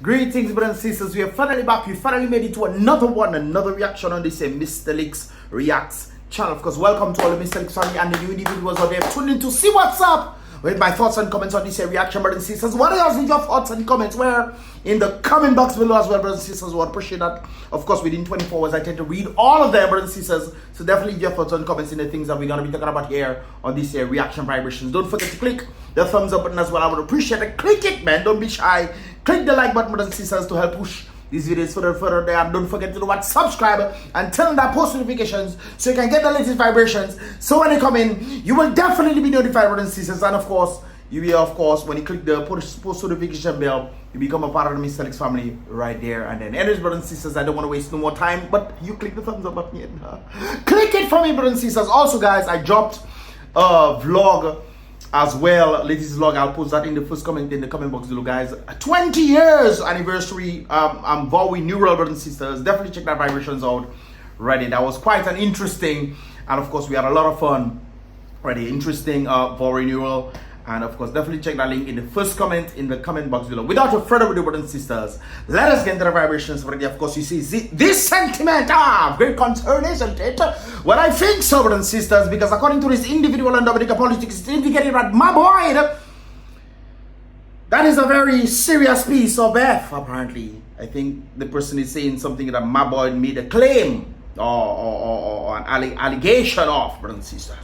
Greetings, brothers and sisters. We are finally back. We finally made it to another reaction on this Mystelics Reacts channel. Of course, welcome to all the Mystelics family and the new individuals out there tuned in to see what's up with my thoughts and comments on this reaction, brothers and sisters. What else with your thoughts and comments? Where in the comment box below as well, brothers and sisters. I would appreciate that. Of course, within 24 hours, I tend to read all of them, brothers and sisters. So definitely leave your thoughts and comments in the things that we're going to be talking about here on this reaction vibrations. Don't forget to click the thumbs up button as well. I would appreciate it. Click it, man. Don't be shy. Click the like button, brothers and sisters, to help push these videos further there. And don't forget to do what? Subscribe and turn on that post notifications so you can get the latest vibrations. So when they come in, you will definitely be notified, brothers and sisters. And of course, you will, of course, when you click the post notification bell, you become a part of the Mystelics family right there. And then, anyways, brothers and sisters, I don't want to waste no more time, but you click the thumbs up button. Click it for me, brothers and sisters. Also, guys, I dropped a vlog as well, latest vlog. I'll post that in the first comment in the comment box below, guys. 20 years anniversary. I'm Vowi Neural, brothers and sisters. Definitely check that vibrations out. Ready? That was quite an interesting, and of course we had a lot of fun. Ready? Interesting Vowi Neural. And of course, definitely check that link in the first comment in the comment box below. Without further ado, brothers and sisters, let us get into the vibrations already. Of course, you see this sentiment, great concern, isn't it? Well, I think so, brothers and sisters, because according to this individual and Dominica politics, it's indicating that my boy, that is a very serious piece of F, apparently. I think the person is saying something that my boy made a claim or an allegation of, brothers and sisters.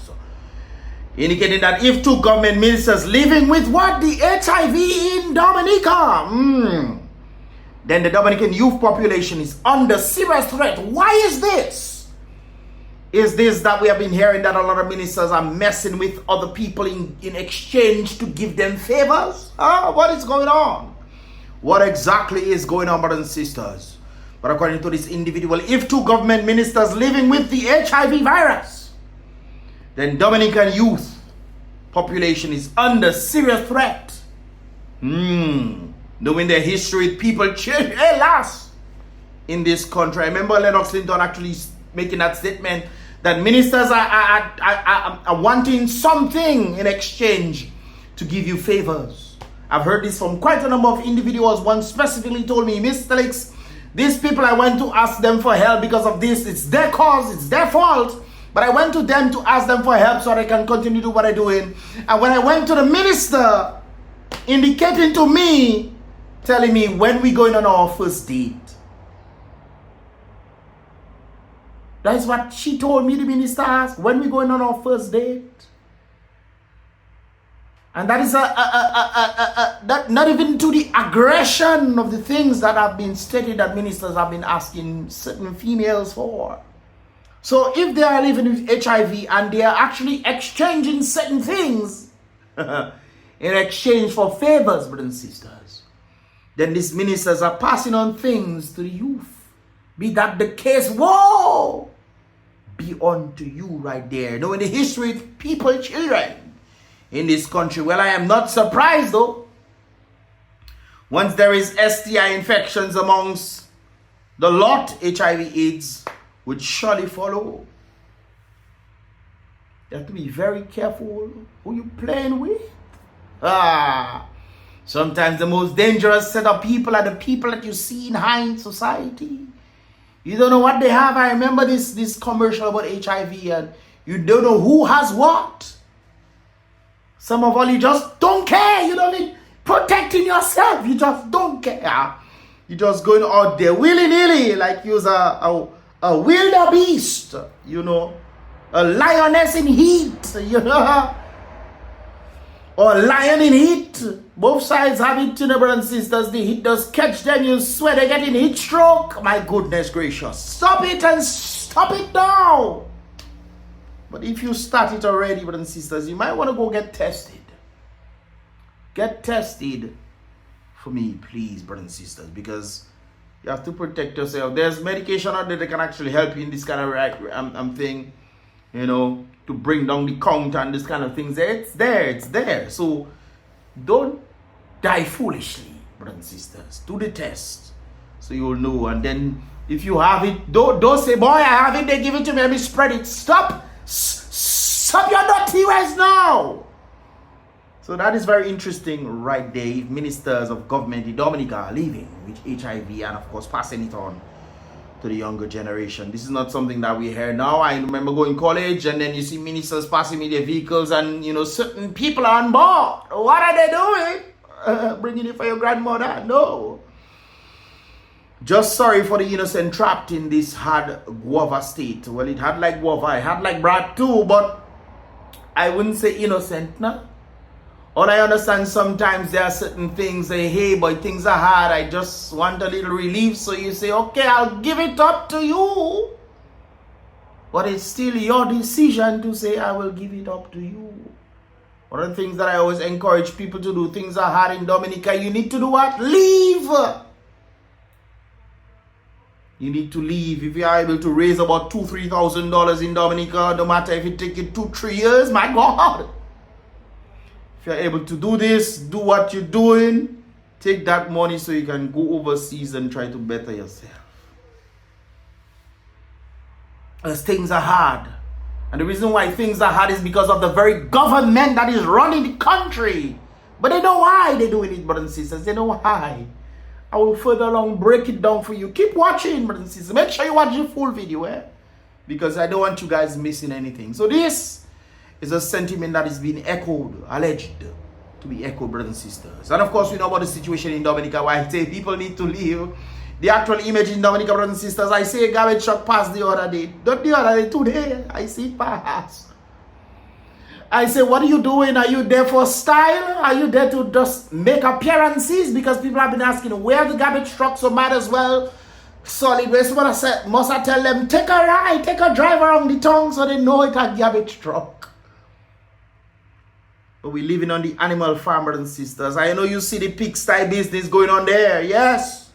Indicating that if two government ministers living with what? The HIV in Dominica, then the Dominican youth population is under serious threat. Why is this? Is this that we have been hearing that a lot of ministers are messing with other people in exchange to give them favors? What is going on? What exactly is going on, brothers and sisters? But according to this individual, if two government ministers living with the HIV virus, then Dominican youth population is under serious threat. Knowing the history, people change, alas, in this country. I remember Lennox Linton actually making that statement that ministers are wanting something in exchange to give you favors. I've heard this from quite a number of individuals. One specifically told me, Mystelics, these people, I went to ask them for help because of this. It's their cause, it's their fault. But I went to them to ask them for help so they can continue to do what they're doing. And when I went to the minister, indicating to me, telling me when we going on our first date. That's what she told me, the minister asked, when we going on our first date. And that is that not even to the aggression of the things that have been stated that ministers have been asking certain females for. So if they are living with HIV and they are actually exchanging certain things in exchange for favors, brothers and sisters, then these ministers are passing on things to the youth. Be that the case, woe be unto you right there. Knowing the history of people, children in this country. Well, I am not surprised though. Once there is STI infections amongst the lot, HIV AIDS would surely follow. You have to be very careful who you playing with. Sometimes the most dangerous set of people are the people that you see in high society. You don't know what they have. I remember this commercial about HIV, and you don't know who has what. Some of all, you just don't care. You don't need protecting yourself. You just don't care. You're just going out there willy-nilly like you're a wildebeest, you know, a lioness in heat, you know, or a lion in heat. Both sides have it, you know, brothers and sisters. The heat does catch them, you swear they're getting heat stroke. My goodness gracious. Stop it and stop it now. But if you start it already, brothers and sisters, you might want to go get tested. Get tested for me, please, brothers and sisters, because you have to protect yourself. There's medication out there that can actually help you in this kind of thing, you know, to bring down the count and this kind of things. It's there. So don't die foolishly, brothers and sisters. Do the test so you'll know. And then if you have it, don't say, boy, I have it, they give it to me, let me spread it. Stop your dirty ways now. So that is very interesting right there. If ministers of government in Dominica are leaving with HIV and of course passing it on to the younger generation. This is not something that we hear now. I remember going to college and then you see ministers passing me their vehicles and certain people are on board. What are they doing? Bringing it for your grandmother? No. Just sorry for the innocent trapped in this hard guava state. Well, it had like guava, I had like brat too, but I wouldn't say innocent, no. All I understand, sometimes there are certain things, hey boy, things are hard, I just want a little relief, so you say, okay, I'll give it up to you. But it's still your decision to say, I will give it up to you. One of the things that I always encourage people to do, things are hard in Dominica, you need to do what? Leave. You need to leave. If you are able to raise about $2,000-3,000 in Dominica, no matter if it takes you 2-3 years, my God. If you're able to do this, do what you're doing, take that money so you can go overseas and try to better yourself. Because things are hard. And the reason why things are hard is because of the very government that is running the country. But they know why they're doing it, brothers and sisters. They know why. I will further along break it down for you. Keep watching, brothers and sisters. Make sure you watch the full video, because I don't want you guys missing anything. So this is a sentiment that is being echoed, alleged to be echoed, brothers and sisters. And of course, we know about the situation in Dominica, why I say people need to leave. The actual image in Dominica, brothers and sisters, I see a garbage truck pass the other day. Not the other day, today, I see it pass. I say, what are you doing? Are you there for style? Are you there to just make appearances? Because people have been asking, where the garbage truck? So might as well solid waste. Must I tell them, take a ride, take a drive around the town so they know it's a garbage truck. But we're living on the animal farm, brothers and sisters. I know you see the pigsty business going on there. Yes.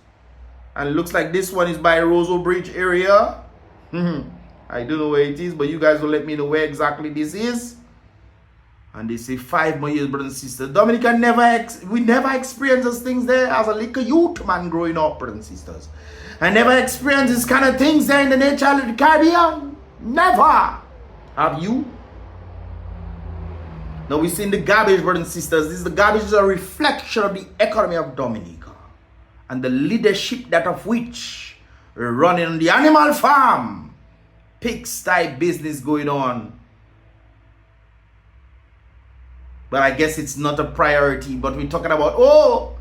And it looks like this one is by Roseau Bridge area. I don't know where it is, but you guys will let me know where exactly this is. And they say 5 more years, brothers and sisters. Dominica we never experienced those things there as a little youth man growing up, brothers and sisters. I never experienced these kind of things there in the nature of the Caribbean. Never. Have you? Now we see in the garbage, brothers and sisters. The garbage is a reflection of the economy of Dominica and the leadership that of which we're running on the animal farm. Pigsty business going on. But I guess it's not a priority. But we're talking about,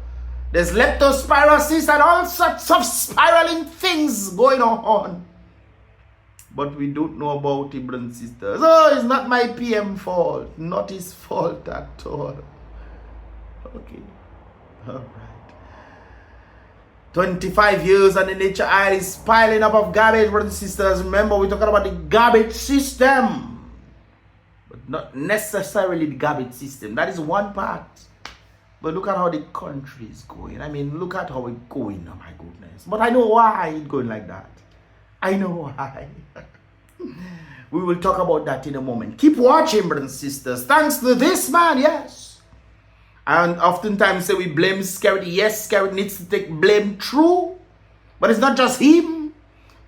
there's leptospirosis and all sorts of spiraling things going on. But we don't know about it, brothers and sisters. It's not my PM fault. Not his fault at all. Okay. All right. 25 years and the nature aisle is piling up of garbage, brothers and sisters. Remember, we're talking about the garbage system. But not necessarily the garbage system. That is one part. But look at how the country is going. I mean, look at how it's going. Oh my goodness. But I know why it's going like that. I know why. We will talk about that in a moment. Keep watching, brothers and sisters. Thanks to this man, yes. And oftentimes say we blame Scarrett. Yes, Scarrett needs to take blame, true. But it's not just him.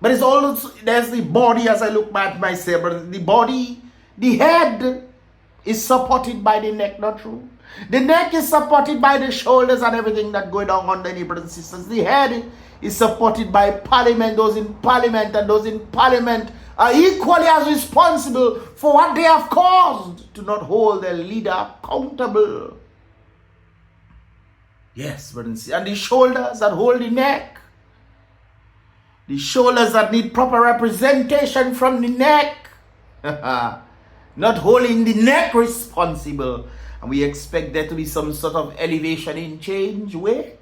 But it's also, there's the body, as I look at myself, brothers. The body, the head is supported by the neck, not true. The neck is supported by the shoulders and everything that going on underneath, brothers and sisters. The head is supported by parliament. Those in parliament and those in parliament are equally as responsible for what they have caused to not hold their leader accountable. Yes, brothers and sisters. And the shoulders that hold the neck. The shoulders that need proper representation from the neck. Not holding the neck responsible. And we expect there to be some sort of elevation in change. Wait.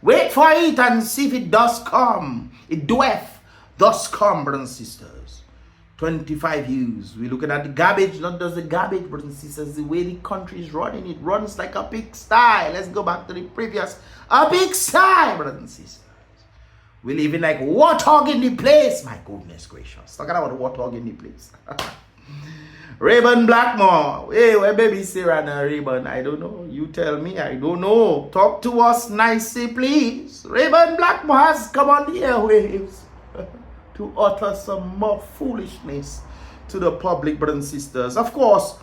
Wait for it and see if it does come. It doeth thus come, brothers and sisters. 25 years. We're looking at the garbage. Not just the garbage, brothers and sisters. The way the country is running. It runs like a pigsty. Let's go back to the previous. A pigsty, brothers and sisters. We're living like warthog in the place. My goodness gracious. Talking about warthog in the place. Rayburn Blackmore. Hey, where baby Sarah and Rayburn? I don't know. You tell me. I don't know. Talk to us nicely, please. Rayburn Blackmore has come on the airwaves to utter some more foolishness to the public, brothers and sisters. Of course,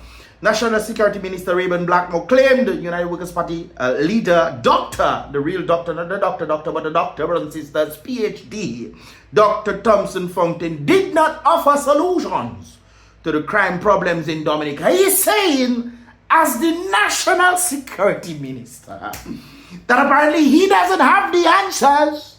National Security Minister BlACKMOORE claimed the United Workers' Party leader, doctor, the real doctor, not the doctor, but the doctor, brothers and sisters, PhD, Dr. Thomson Fontaine, did not offer solutions to the crime problems in Dominica. He is saying, as the National Security Minister, that apparently he doesn't have the answers.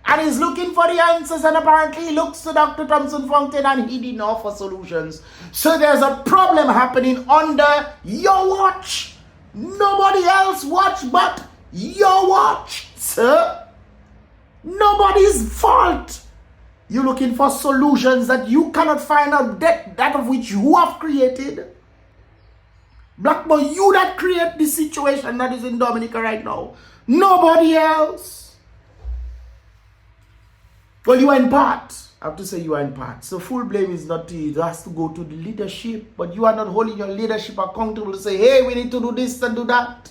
And he's looking for the answers, and apparently he looks to Dr. Thomson Fontaine and he didn't offer solutions. So there's a problem happening under your watch. Nobody else watch but your watch, sir. Nobody's fault. You're looking for solutions that you cannot find out, that of which you have created. BlACKMOORE, you that create the situation that is in Dominica right now. Nobody else. Well, you are in part. I have to say you are in part. So full blame is not to you. It has to go to the leadership. But you are not holding your leadership accountable to say, hey, we need to do this and do that.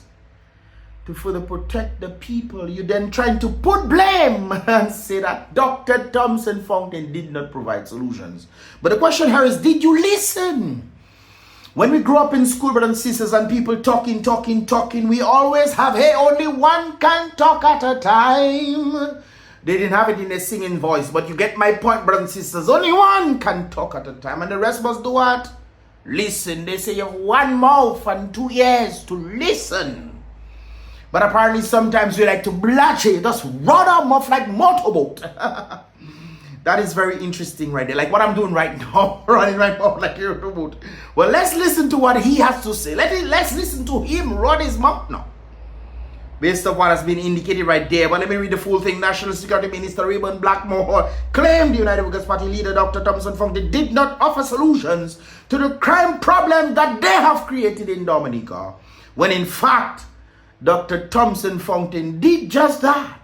To further protect the people. You then trying to put blame and say that Dr. Thomson Fontaine did not provide solutions. But the question here is, did you listen? When we grow up in school, brothers and sisters, and people talking, we always have, hey, only one can talk at a time. They didn't have it in a singing voice, but you get my point, brothers and sisters. Only one can talk at a time, and the rest must do what? Listen. They say you have one mouth and 2 ears to listen. But apparently sometimes we like to blatch it, just run our mouth like motorboat. That is very interesting right there. Like what I'm doing right now, running my mouth like a motorboat. Well, let's listen to what he has to say. Let's listen to him run his mouth now. Based on what has been indicated right there. But let me read the full thing. National Security Minister BlACKMOORE claimed the United Workers' Party leader Dr. Thomson Fontaine did not offer solutions to the crime problem that they have created in Dominica. When in fact, Dr. Thomson Fontaine did just that.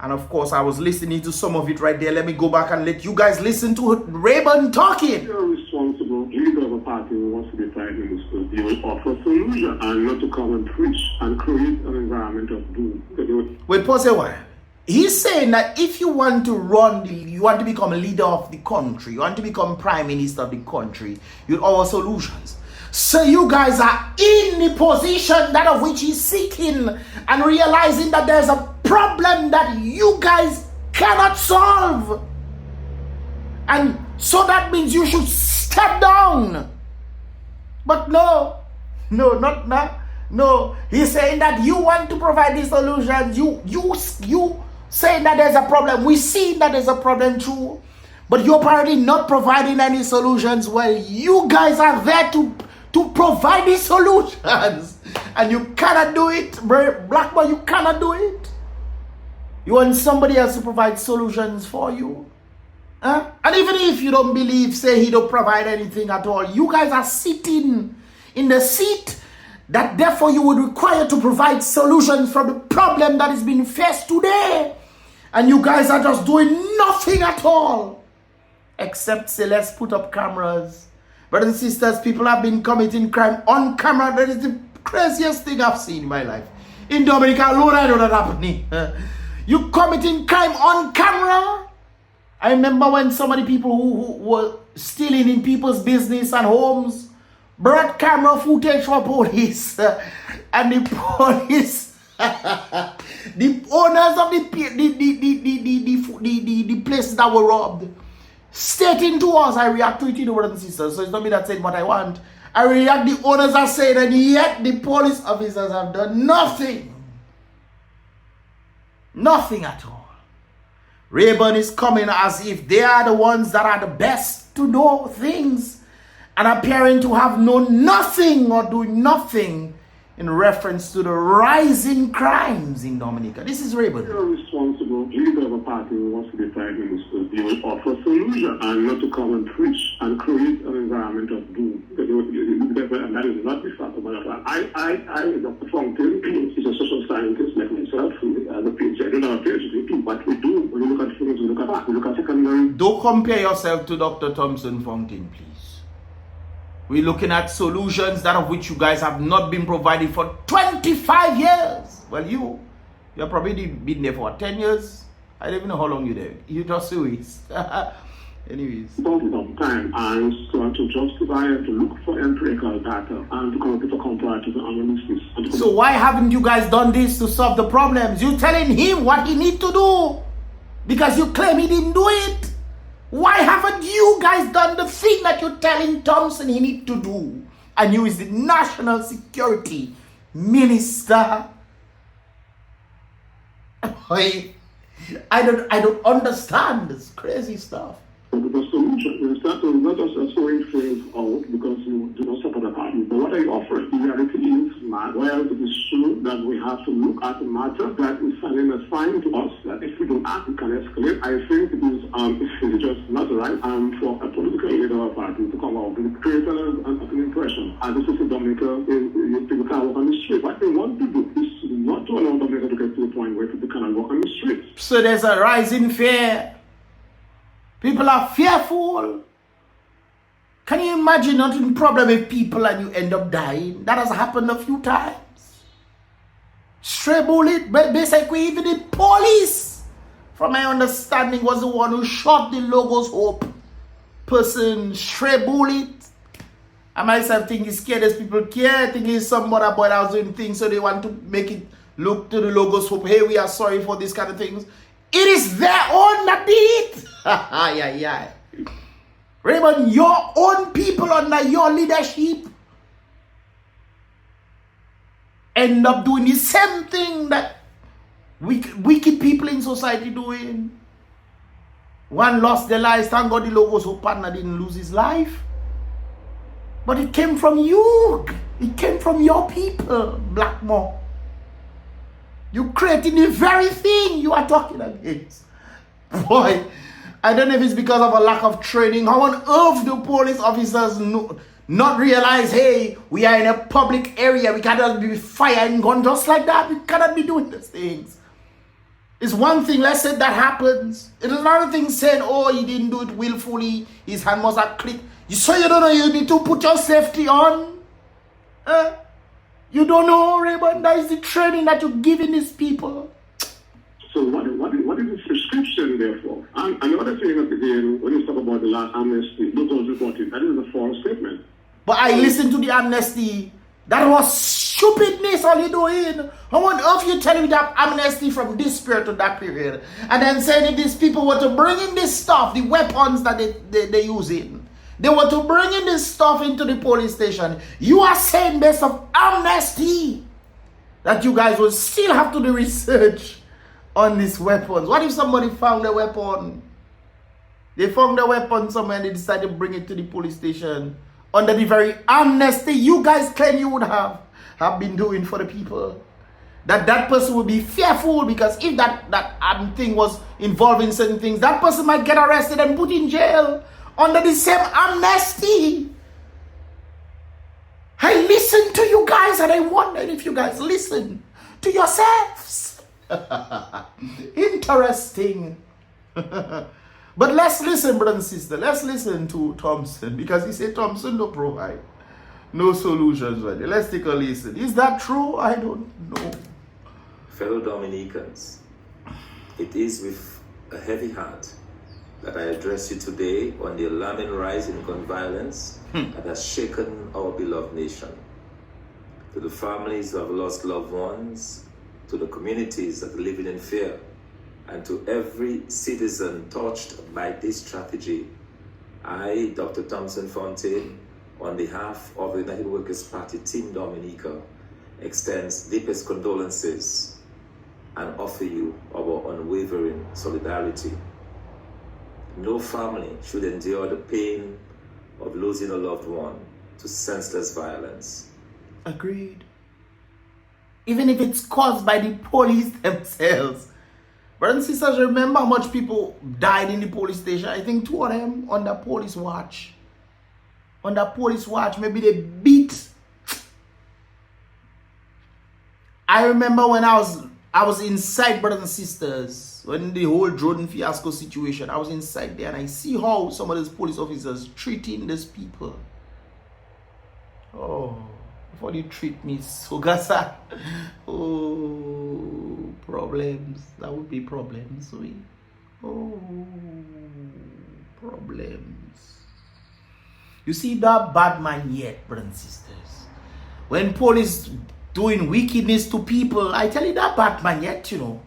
And of course, I was listening to some of it right there. Let me go back and let you guys listen to Rayburn talking. You're a responsible leader of a party who wants to be prime minister. You will offer solutions and not to come and preach and create an environment of doom. Wait, pause a while. He's saying that if you want to run, you want to become a leader of the country, you want to become prime minister of the country, you offer solutions. So you guys are in the position that of which he's seeking and realizing that there's a problem that you guys cannot solve. And so that means you should step down. But no, he's saying that you want to provide the solutions. You saying that there's a problem. We see that there's a problem too. But you're apparently not providing any solutions. Well, you guys are there to provide the solutions. And you cannot do it. BlACKMOORE, you cannot do it. You want somebody else to provide solutions for you. And even if you don't believe, say he don't provide anything at all, you guys are sitting in the seat that therefore you would require to provide solutions for the problem that is being faced today. And you guys are just doing nothing at all. Except say, let's put up cameras. Brothers and sisters, people have been committing crime on camera. That is the craziest thing I've seen in my life. In Dominica alone, I know that happening. You committing crime on camera? I remember when so many people who were stealing in people's business and homes brought camera footage for police. And the police, the owners of the places that were robbed, stating to us, I react to it, you know, brothers and sisters. So it's not me that's saying what I want. I react, the owners are saying, and yet the police officers have done nothing. Nothing at all. Rayburn is coming as if they are the ones that are the best to know things and appearing to have known nothing or doing nothing in reference to the rising crimes in Dominica. This is Rayburn. You're a responsible leader of a party who wants to be prime minister. You will offer solutions and not to come and preach and create an environment of doom. And that is not the fact of my life. I, Dr. Fontaine, is a social scientist like myself. I have a PhD. I don't have a PhD too, but we do. When you look at things, we look at secondary. Don't compare yourself to Dr. Thomson Fontaine, please. We're looking at solutions that of which you guys have not been provided for 25 years. Well, you're probably been there for 10 years. I don't even know how long you're there. You just do it. Anyways. Important of time and to justify and to look for empirical data and to come up with a comparative analysis. So why haven't you guys done this to solve the problems? You telling him what he need to do because you claim he didn't do it. Why haven't you guys done the thing that you're telling Thompson he need to do? And you is the national security minister. I don't understand this crazy stuff. The solution is that you're not just throwing things out because you do not support the party. But what are you offering? The reality is, well, it is true that we have to look at the matter that is sending a sign to us that if we don't act, it can escalate. I think it is just not right for a political leader of a party to come out and create an impression. And this is in Dominica, people can't walk on the street. What they want to do is not to allow Dominica to get to the point where people cannot walk on the streets. So there's a rise in fear. People are fearful. Can you imagine not in problem with people and you end up dying? That has happened a few times. Stray bullet, but basically even the police, from my understanding, was the one who shot the Logos Hope person. Stray bullet. I myself think it's scared as people care. I think it's some other boy that was doing things so they want to make it look to the Logos Hope. Hey, we are sorry for this kind of things. It is their own that did it. Yeah. Raymond, your own people under your leadership end up doing the same thing that wicked people in society doing. One lost their lives. Thank God the Logos Hope partner didn't lose his life. But it came from you. It came from your people, Blackmore. You creating the very thing you are talking against. Boy, I don't know if it's because of a lack of training. How on earth do police officers not realize, hey, we are in a public area. We cannot be firing guns just like that. We cannot be doing these things. It's one thing, let's say that happens. It's another thing saying, oh, he didn't do it willfully. His hand must have clicked. So you don't know you need to put your safety on. You don't know, Raymond. That is the training that you're giving these people. So what is the prescription there for? And the other thing again, when you talk about the last amnesty, those reported, that is a false statement. But I listened to the amnesty. That was stupidness all you're doing. How on earth you telling me that amnesty from this period to that period? And then saying if these people were to bring in this stuff, the weapons that they're using, they were to bring in this stuff into the police station. You are saying based of amnesty that you guys will still have to do research on these weapons. What if somebody found a weapon? They found a weapon somewhere and they decided to bring it to the police station under the very amnesty you guys claim you would have been doing for the people. That person would be fearful because if that thing was involving certain things, that person might get arrested and put in jail under the same amnesty. I listen to you guys and I wonder if you guys listen to yourselves. Interesting. But let's listen, brother and sister. Let's listen to Thompson because he said Thompson don't provide no solutions right there. Let's take a listen. Is that true? I don't know. Fellow Dominicans, it is with a heavy heart that I address you today on the alarming rise in gun violence that has shaken our beloved nation. To the families who have lost loved ones, to the communities that are living in fear, and to every citizen touched by this tragedy, I, Dr. Thompson Fontaine, on behalf of the United Workers' Party Team Dominica, extends deepest condolences and offer you our unwavering solidarity. No family should endure the pain of losing a loved one to senseless violence. Agreed. Even if it's caused by the police themselves. Brothers and sisters, remember how much people died in the police station? I think 2 of them under police watch. Under police watch, maybe they beat. I remember when I was inside, brothers and sisters, when the whole Jordan fiasco situation, I was inside there and I see how some of these police officers treating these people. Oh, before you treat me so gasa. Oh, problems. That would be problems. Oh, problems. You see that bad man yet, brothers and sisters. When police doing wickedness to people, I tell you that bad man yet, you know.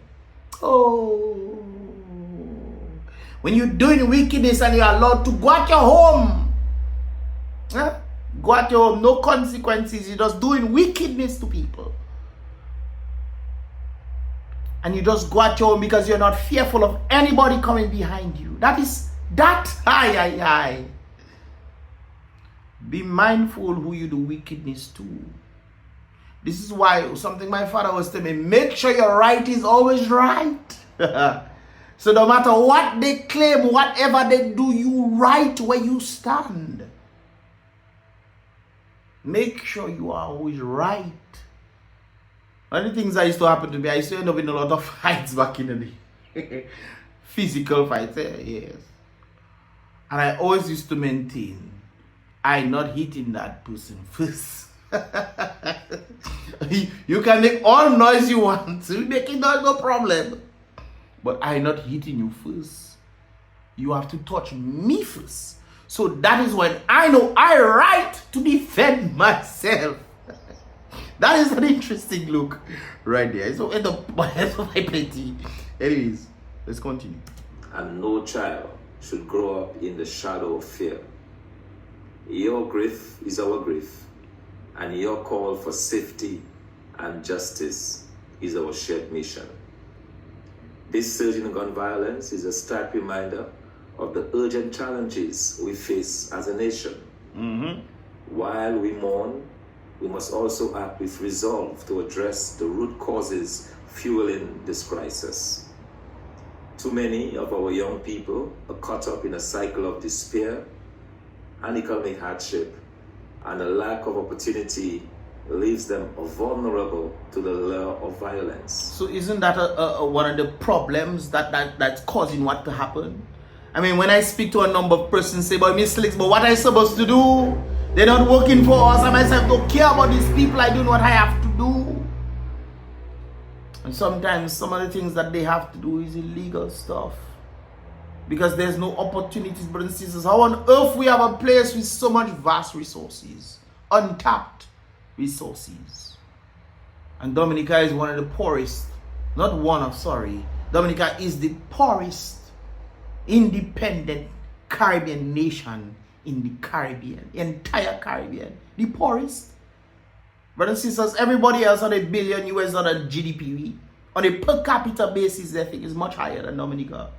Oh. When you're doing wickedness and you're allowed to go at your home. Huh? Go at your home, no consequences. You're just doing wickedness to people. And you just go at your home because you're not fearful of anybody coming behind you. That is that. Aye. Be mindful who you do wickedness to. This is why something my father was telling me, make sure your right is always right. So no matter what they claim, whatever they do, you right where you stand. Make sure you are always right. One of the things that used to happen to me, I used to end up in a lot of fights back in the day. Physical fights, yes. And I always used to maintain, I'm not hitting that person first. You can make all noise you want to, making noise, no problem. But I'm not hitting you first. You have to touch me first. So that is when I know I right to defend myself. That is an interesting look right there. So end up my plenty. Anyways, let's continue. And no child should grow up in the shadow of fear. Your grief is our grief, and your call for safety and justice is our shared mission. This surge in gun violence is a stark reminder of the urgent challenges we face as a nation. While we mourn, we must also act with resolve to address the root causes fueling this crisis. Too many of our young people are caught up in a cycle of despair and economic hardship, and a lack of opportunity leaves them vulnerable to the lure of violence. So isn't that one of the problems that's causing what to happen? I mean, when I speak to a number of persons, say, but Mystelics, but what am I supposed to do? They're not working for us. I myself don't care about these people. I do what I have to do. And sometimes some of the things that they have to do is illegal stuff. Because there's no opportunities, brothers and sisters. How on earth we have a place with so much vast resources, untapped resources? And Dominica is one of the poorest, Dominica is the poorest independent Caribbean nation in the Caribbean, the entire Caribbean, the poorest. Brothers and sisters, everybody else on $1 billion US dollar GDP, on a per capita basis, I think is much higher than Dominica.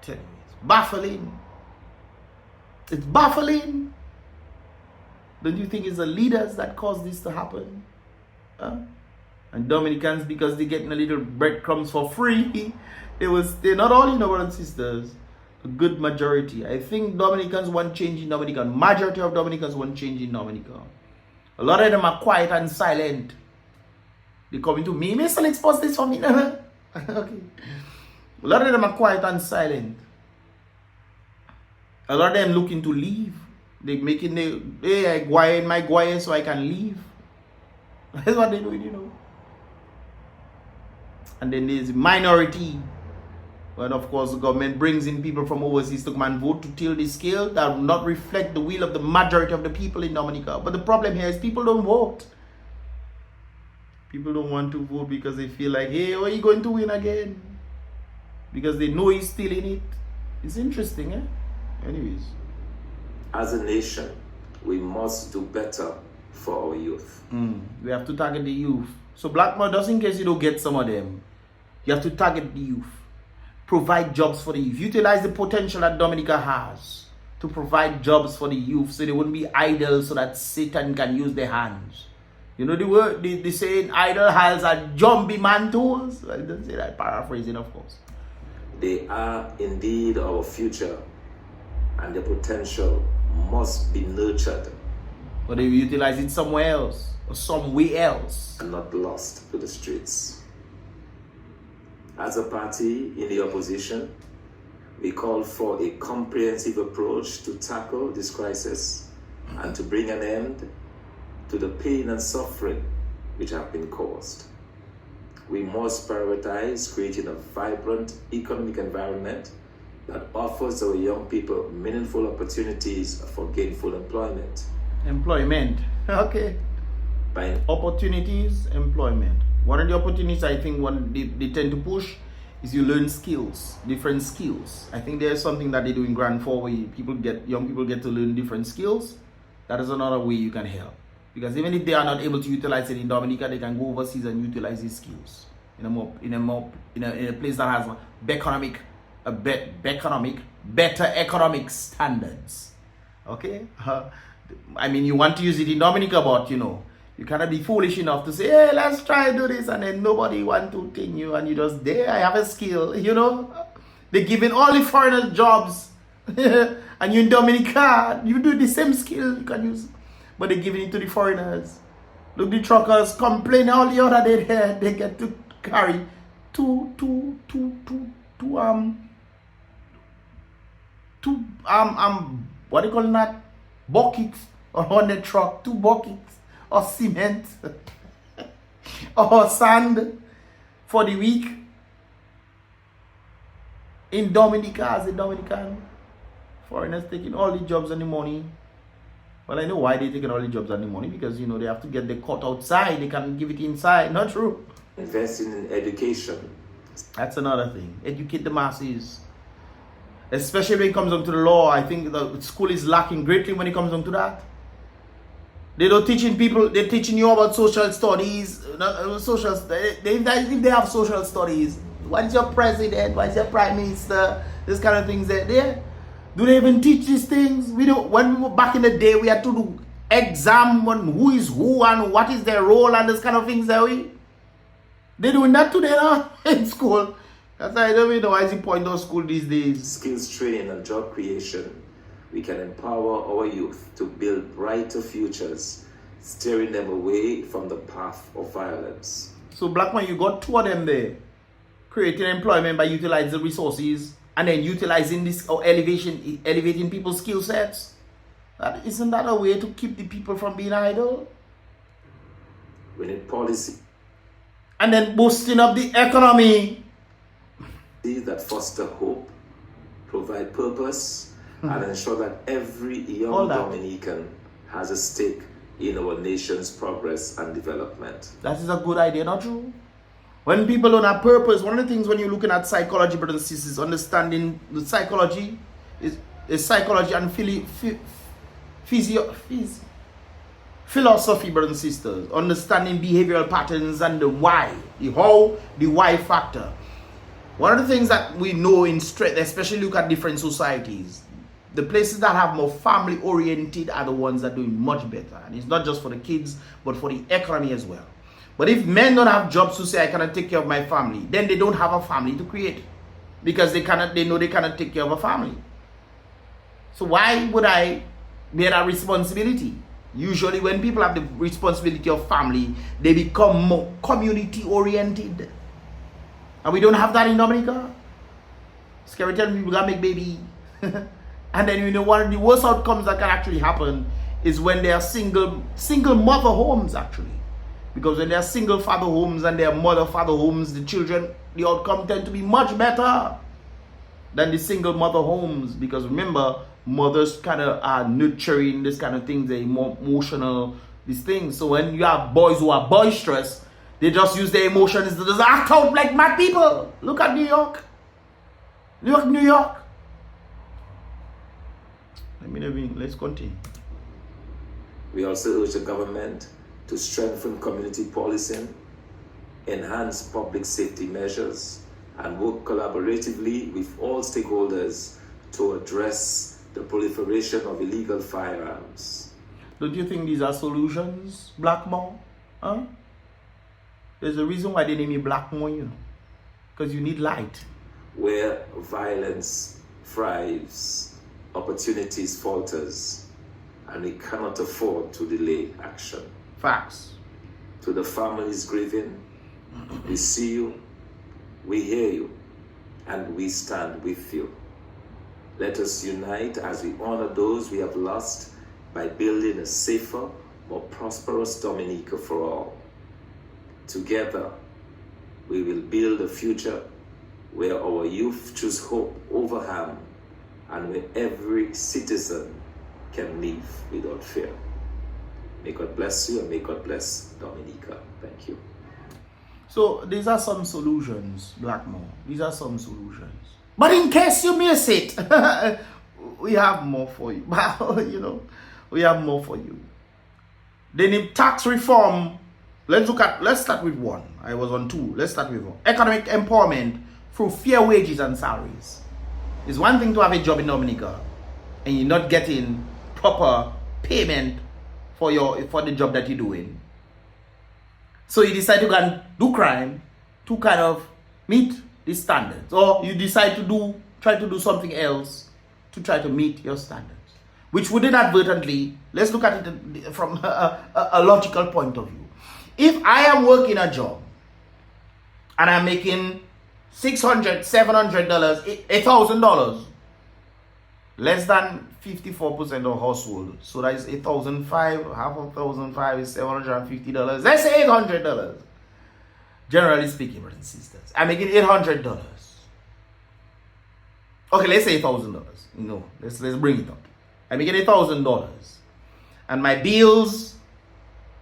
Tell you, it's baffling. It's baffling. Don't you think it's the leaders that caused this to happen? And Dominicans, because they're getting a little breadcrumbs for free, they're not all, brothers and sisters. A good majority. I think Dominicans want change in Dominica. Majority of Dominicans want change in Dominica. A lot of them are quiet and silent. They come to me, Mystelics, post this for me. Okay. A lot of them are quiet and silent. A lot of them looking to leave. They making I go in my guay so I can leave. That's what they're doing, And then there's a minority. But of course, the government brings in people from overseas to come and vote to till the scale that will not reflect the will of the majority of the people in Dominica. But the problem here is people don't vote. People don't want to vote because they feel like, hey, are you going to win again? Because they know he's still in it. It's interesting, Anyways. As a nation, we must do better for our youth. We have to target the youth. So BLACKMOORE, just in case you don't get some of them, you have to target the youth. Provide jobs for the youth. Utilize the potential that Dominica has to provide jobs for the youth so they wouldn't be idle, so that Satan can use their hands. You know the word, the saying, idle hands are jumpy man tools? I don't say that, paraphrasing, of course. They are indeed our future, and their potential must be nurtured. But they utilize it somewhere else, or somewhere else. And not lost to the streets. As a party in the opposition, we call for a comprehensive approach to tackle this crisis and to bring an end to the pain and suffering which have been caused. We must prioritize creating a vibrant economic environment that offers our young people meaningful opportunities for gainful employment. Employment. Okay. By Opportunities, employment. One of the opportunities I think they tend to push is you learn skills, different skills. I think there's something that they do in Grand 4 where young people get to learn different skills. That is another way you can help. Because even if they are not able to utilize it in Dominica, they can go overseas and utilize these skills in a place that has better economic standards. Okay. I mean, you want to use it in Dominica, but you cannot be foolish enough to say, hey, let's try to do this, and then nobody want to think you, and you just there. I have a skill, They're giving all the foreigners jobs, and you in Dominica, you do the same skill you can use, but they're giving it to the foreigners. Look, the truckers complain all the other day there. They get to carry two what do you call that? Buckets on the truck, 2 buckets of cement or sand for the week. In Dominica, as a Dominican, foreigners taking all the jobs and the money. Well, I know why they're taking all the jobs and the money, because they have to get the cut outside, they can give it inside. Not true. investing in education. That's another thing. Educate the masses. Especially when it comes down to the law. I think the school is lacking greatly when it comes down to that. They don't teaching people, they're teaching you about social studies. If they have social studies, what is your president, what is your prime minister, this kind of things there. Do they even teach these things? When we were back in the day, we had to do exam on who is who and what is their role and this kind of things. They're doing that today now in school. That's why I don't even know why is the point of school these days. Skills training and job creation. We can empower our youth to build brighter futures, steering them away from the path of violence. So BlacKMOORE, you got 2 of them there. Creating employment by utilizing the resources and then utilizing this or elevating people's skill sets. Isn't that a way to keep the people from being idle? We need policy. And then boosting up the economy. That foster hope, provide purpose, and ensure that every young Dominican has a stake in our nation's progress and development. That is a good idea, not true? When people don't have purpose, one of the things when you're looking at psychology, brothers and sisters, understanding the psychology is psychology and philosophy, brothers and sisters. Understanding behavioral patterns and the why, the how, the why factor. One of the things that we know in straight, especially look at different societies, the places that have more family oriented are the ones that are doing much better. And it's not just for the kids, but for the economy as well. But if men don't have jobs to say I cannot take care of my family, then they don't have a family to create. Because they know they cannot take care of a family. So why would I bear that responsibility? Usually when people have the responsibility of family, they become more community oriented. And we don't have that in Dominica. Scary telling people gotta make baby. And then one of the worst outcomes that can actually happen is when they are single mother homes actually. Because when they are single father homes and they are mother father homes, the children, the outcome tend to be much better than the single mother homes. Because remember, mothers kind of are nurturing this kind of things, they're more emotional, these things. So when you have boys who are boisterous, they just use their emotions to just act out like mad people. Look at New York. New York. Let's continue. We also urge the government to strengthen community policing, enhance public safety measures, and work collaboratively with all stakeholders to address the proliferation of illegal firearms. Don't you think these are solutions, BlacKMOORE? Huh? There's a reason why they name you BlacKMOORE, because you need light. Where violence thrives, opportunities falters, and we cannot afford to delay action. Facts. To the families grieving, we see you, we hear you, and we stand with you. Let us unite as we honor those we have lost by building a safer, more prosperous Dominica for all. Together, we will build a future where our youth choose hope over harm and where every citizen can live without fear. May God bless you and may God bless Dominica. Thank you. So these are some solutions, Blackmore. These are some solutions. But in case you miss it, we have more for you. You know, we have more for you. Then in tax reform, let's start with one. I was on two. Let's start with one. Economic empowerment through fair wages and salaries. It's one thing to have a job in Dominica and you're not getting proper payment for the job that you're doing. So you decide to go and do crime to kind of meet the standards, or you decide to try to do something else to try to meet your standards, which would inadvertently, let's look at it from a logical point of view. If I am working a job and I'm making $600, $700, $1,000, less than 54% of household, so that is $1,500, half of $1,500 is $750. Let's say $800. Generally speaking, brothers and sisters, I'm making $800. Okay, let's say $1,000. You know, let's bring it up. I'm making $1,000, and my bills,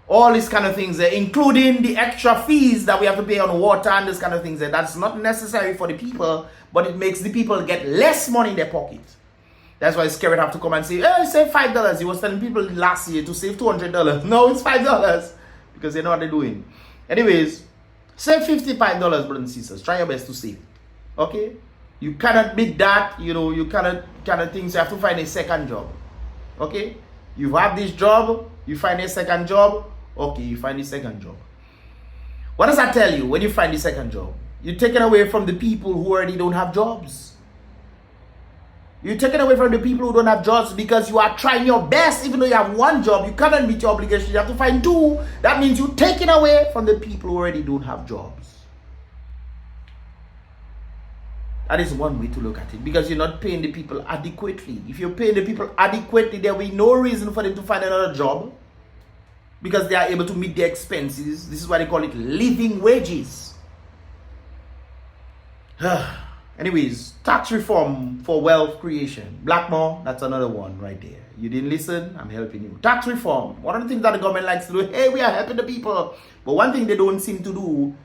all these kind of things, including the extra fees that we have to pay on water and this kind of things, that's not necessary for the people, but it makes the people get less money in their pocket. That's why Scared have to come and say, hey, save $5. He was telling people last year to save $200. No, it's $5 because they know what they're doing. Anyways, save $55, brothers and sisters. Try your best to save it. Okay? You cannot beat that. You know, you cannot things. You have to find a second job. Okay? You have this job. You find a second job. Okay, you find the second job. What does that tell you when you find the second job? You're taken away from the people who already don't have jobs. You're taken away from the people who don't have jobs because you are trying your best. Even though you have one job, you cannot meet your obligation. You have to find two. That means you're taken away from the people who already don't have jobs. That is one way to look at it, because you're not paying the people adequately. If you're paying the people adequately, there will be no reason for them to find another job because they are able to meet their expenses. This is why they call it living wages. Anyways, tax reform for wealth creation. Blackmore, that's another one right there. You didn't listen, I'm helping you. Tax reform. One of the things that the government likes to do, hey, we are helping the people. But one thing they don't seem to do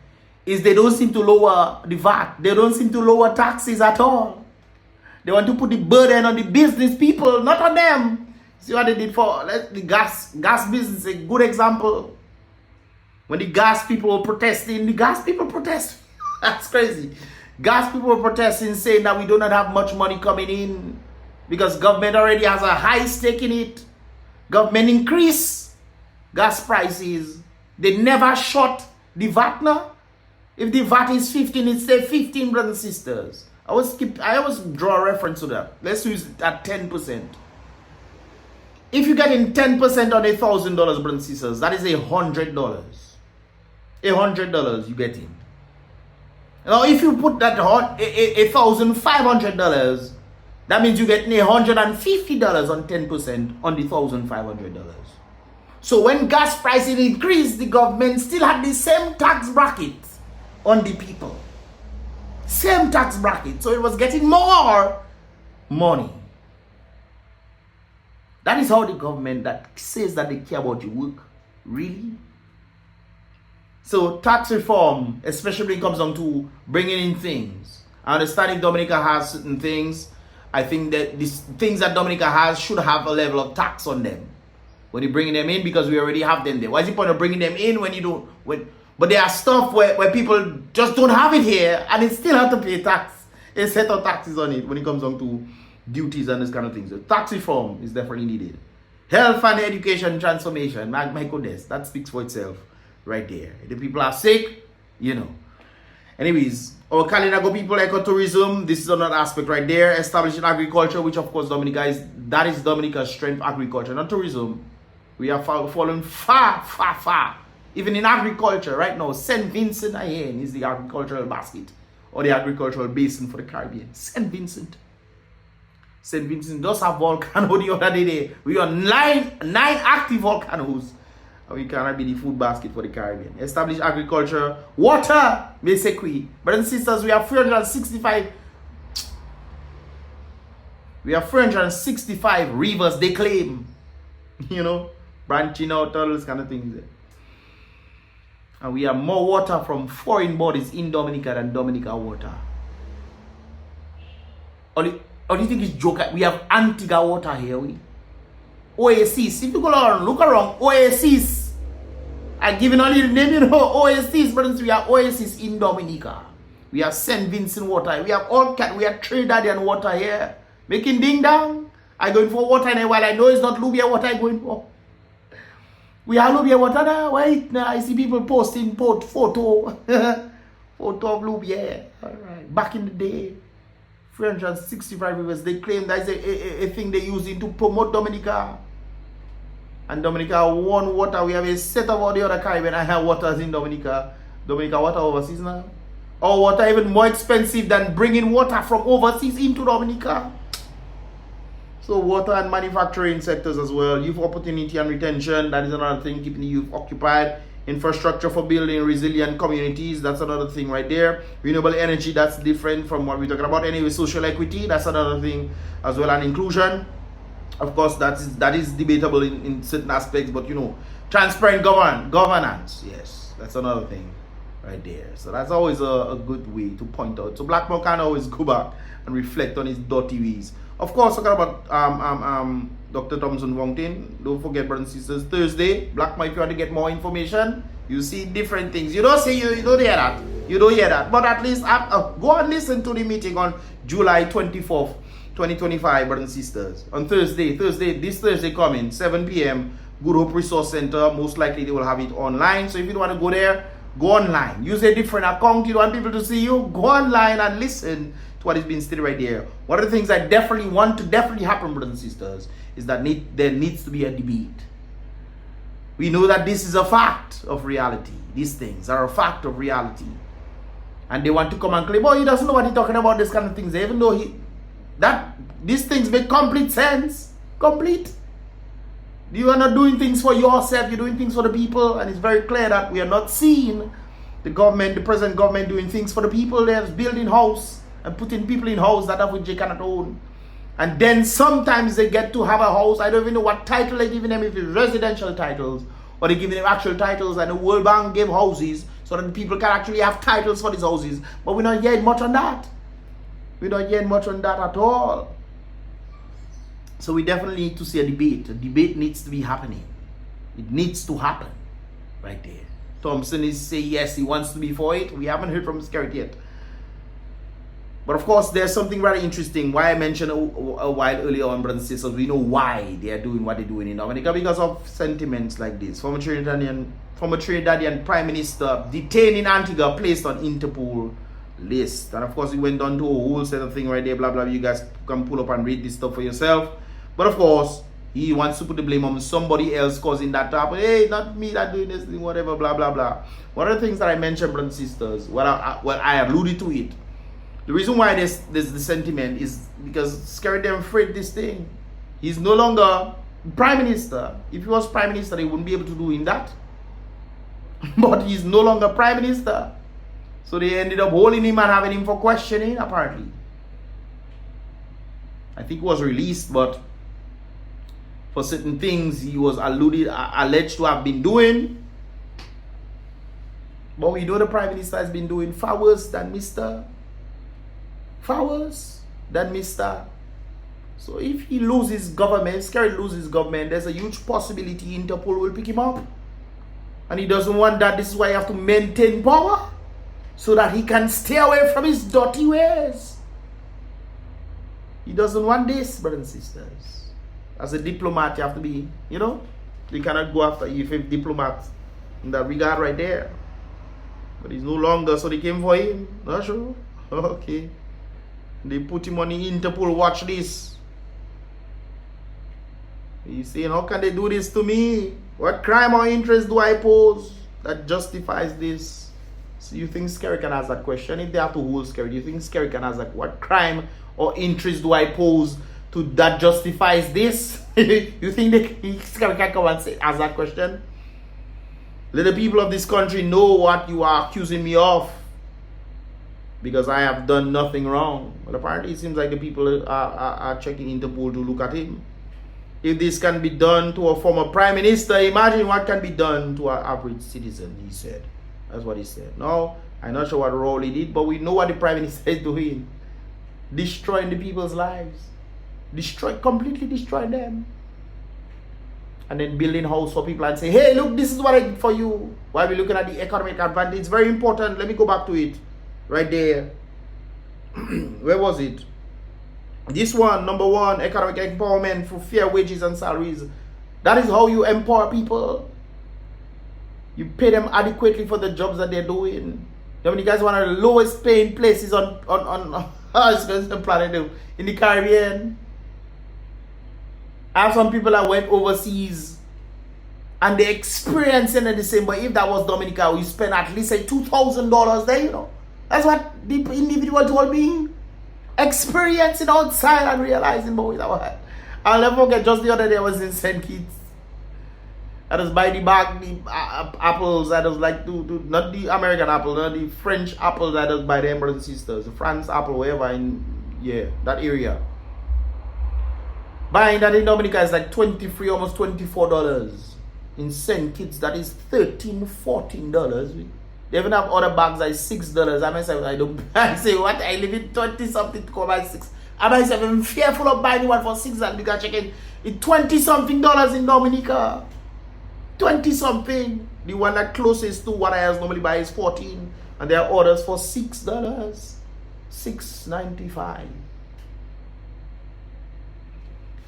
is they don't seem to lower the VAT. They don't seem to lower taxes at all. They want to put the burden on the business people, not on them. See what they did for the gas business, a good example. When the gas people were protesting, the gas people protest. That's crazy. Gas people were protesting, saying that we do not have much money coming in because government already has a high stake in it. Government increase gas prices. They never shot the VAT now. If the VAT is 15, it's say 15, brothers and sisters. I always draw a reference to that. Let's use it at 10%. If you're getting 10% on $1,000, brothers and sisters, that is $100. $100 you get in. Now, if you put that $1,500, that means you get $150 on 10% on the $1,500. So when gas prices increased, the government still had the same tax bracket on the people. Same tax bracket. So it was getting more money. That is how the government that says that they care about your work, really? So tax reform, especially when it comes down to bringing in things. I understand if Dominica has certain things. I think that these things that Dominica has should have a level of tax on them when you're bringing them in, because we already have them there. Why is the point of bringing them in when you don't? But there are stuff where people just don't have it here and it still have to pay tax. A set of taxes on it when it comes down to duties and this kind of things. So tax reform is definitely needed. Health and education transformation. My goodness, that speaks for itself. Right there. The people are sick, you know. Anyways, our Kalinago people, ecotourism, this is another aspect right there. Establishing agriculture, which of course Dominica is, that is Dominica's strength, agriculture, not tourism. We are falling far. Even in agriculture, right now, St. Vincent again is the agricultural basket or the agricultural basin for the Caribbean. St. Vincent does have volcano the other day. We are nine active volcanoes. and we cannot be the food basket for the Caribbean. Establish agriculture, water, basically. Brothers and sisters, we have 365. We have 365 rivers they claim, you know, branching out, all those kind of things. And we have more water from foreign bodies in Dominica than Dominica water. Or do you think it's joke? We have Antigua water here. Oasis. If you go around, look around, Oasis. I'm giving only the name, you know, Oasis. Brothers, we have Oasis in Dominica. We have St. Vincent water. We have we have Trinidadian water here. Making ding dong. I'm going for water and while I know it's not Lubia water I'm going for. We have Lubia water now. Wait, now I see people posting photo. Photo of Lubia. Alright. Back in the day. 365 rivers. They claim that's a thing they're using to promote Dominica. And Dominica one water. We have a set of all the other Caribbean. I have waters in Dominica. Dominica water overseas now. Our water even more expensive than bringing water from overseas into Dominica. So water and manufacturing sectors as well. Youth opportunity and retention. That is another thing. Keeping the youth occupied. Infrastructure for building resilient communities. That's another thing right there. Renewable energy. That's different from what we're talking about. Anyway, social equity. That's another thing as well. And inclusion. Of course, that is debatable in certain aspects. But you know, transparent governance. Yes, that's another thing right there. So that's always a good way to point out. So Blackmore can always go back and reflect on his dirty ways. Of course, talking about Dr. Thompson Fontaine. Don't forget, brothers and sisters, Thursday, Blackmore, if you want to get more information, you see different things. You don't see, you don't hear that. You don't hear that. But at least go and listen to the meeting on July 24th, 2025, brothers and sisters. On this Thursday coming, 7 p.m., Good Hope Resource Center. Most likely they will have it online. So if you don't want to go there, go online. Use a different account. You don't want people to see you. Go online and listen to what is being stated right there. One of the things I definitely want to happen, brothers and sisters, is that there needs to be a debate. We know that this is a fact of reality. These things are a fact of reality. And they want to come and claim, oh, he doesn't know what he's talking about, this kind of things. Even though these things make complete sense. Complete. You are not doing things for yourself, you're doing things for the people, and it's very clear that we are not seeing the present government doing things for the people. They're building house and putting people in house that of which they cannot own. And then sometimes they get to have a house. I don't even know what title they're giving them, if it's residential titles or they're giving them actual titles, and the World Bank gave houses so that the people can actually have titles for these houses. But we're not hearing much on that. We're not hearing much on that at all. So we definitely need to see a debate. A debate needs to be happening. It needs to happen right there. Thompson is saying yes, he wants to be for it. We haven't heard from Skerrit yet. But of course, there's something very interesting. Why I mentioned a while earlier on, brothers and sisters, we know why they are doing what they're doing in Dominica, because of sentiments like this. Former Trinidadian Prime Minister detained in Antigua, placed on Interpol list. And of course, he went on to a whole set of things right there, blah, blah. You guys can pull up and read this stuff for yourself. But of course, he wants to put the blame on somebody else causing that to happen. Hey, not me that doing this thing, whatever, blah, blah, blah. One of the things that I mentioned, brothers and sisters, I alluded to it. The reason why there's the sentiment is because Skerrit them afraid this thing. He's no longer Prime Minister. If he was Prime Minister, they wouldn't be able to do that. But he's no longer Prime Minister. So they ended up holding him and having him for questioning, apparently. I think he was released, but for certain things he was alleged to have been doing. But we know the Prime Minister has been doing far worse than Mr. So if he loses government, Skerrit loses government, there's a huge possibility Interpol will pick him up. And he doesn't want that. This is why you have to maintain power, so that he can stay away from his dirty ways. He doesn't want this, brothers and sisters. As a diplomat, you have to be, you cannot go after if a diplomat in that regard right there. But he's no longer, so they came for him. Not sure. Okay. They put him on the Interpol watch list. He's saying, how can they do this to me? What crime or interest do I pose that justifies this? So you think Skerrit can ask that question? If they have to hold Skerrit, you think Skerrit can ask, like, what crime or interest do I pose to that justifies this? You think Skerrit can come and ask that question? Let the people of this country know what you are accusing me of, because I have done nothing wrong. But apparently it seems like the people are checking Interpol to look at him. If this can be done to a former prime minister, imagine what can be done to an average citizen, he said. That's what he said. No, I'm not sure what role he did, but we know what the prime minister is doing. Destroying the people's lives. Completely destroy them. And then building house for people and say, hey, look, this is what I did for you. While we're looking at the economic advantage, it's very important. Let me go back to it. Right there. Where was it? This one, number 1, economic empowerment for fair wages and salaries. That is how you empower people. You pay them adequately for the jobs that they're doing. Dominica is one of the lowest paying places on the planet, in the Caribbean. I have some people that went overseas and they experiencing the same. But if that was Dominica, we spend at least say $2,000 there, you know. That's what the individual told me. Experiencing outside and realizing, boy, that was. I'll never forget, just the other day I was in St. Kitts. I just buy the apples. I just like not the American apple, not the French apples. I just buy them, brothers and sisters. The France apple, wherever in, that area. Buying that in Dominica is like $23, almost $24. In St. Kitts, that is $13, $14. They even have other bags like $6. I myself, I say, what? I live in 20 something to come by 6. I myself, I'm fearful of buying one for $6 because checking it 20 something dollars in Dominica. 20 something. The one that closest to what I else normally buy is 14, and there are orders for $6, $6.95.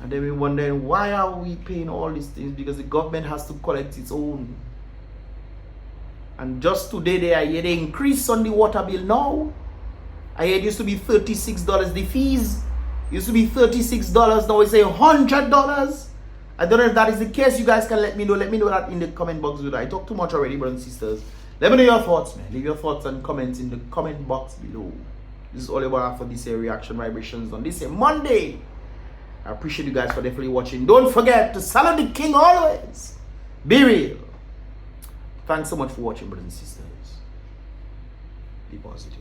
And then we wonder, why are we paying all these things? Because the government has to collect its own. And just today they increase on the water bill now. I heard it used to be $36. The fees used to be $36. Now it's $100. I don't know if that is the case. You guys can let me know. Let me know that in the comment box below. I talk too much already, brothers and sisters. Let me know your thoughts, man. Leave your thoughts and comments in the comment box below. This is all about for this reaction vibrations on this Monday. I appreciate you guys for definitely watching. Don't forget to salute the king always. Be real. Thanks so much for watching, brothers and sisters. Be positive.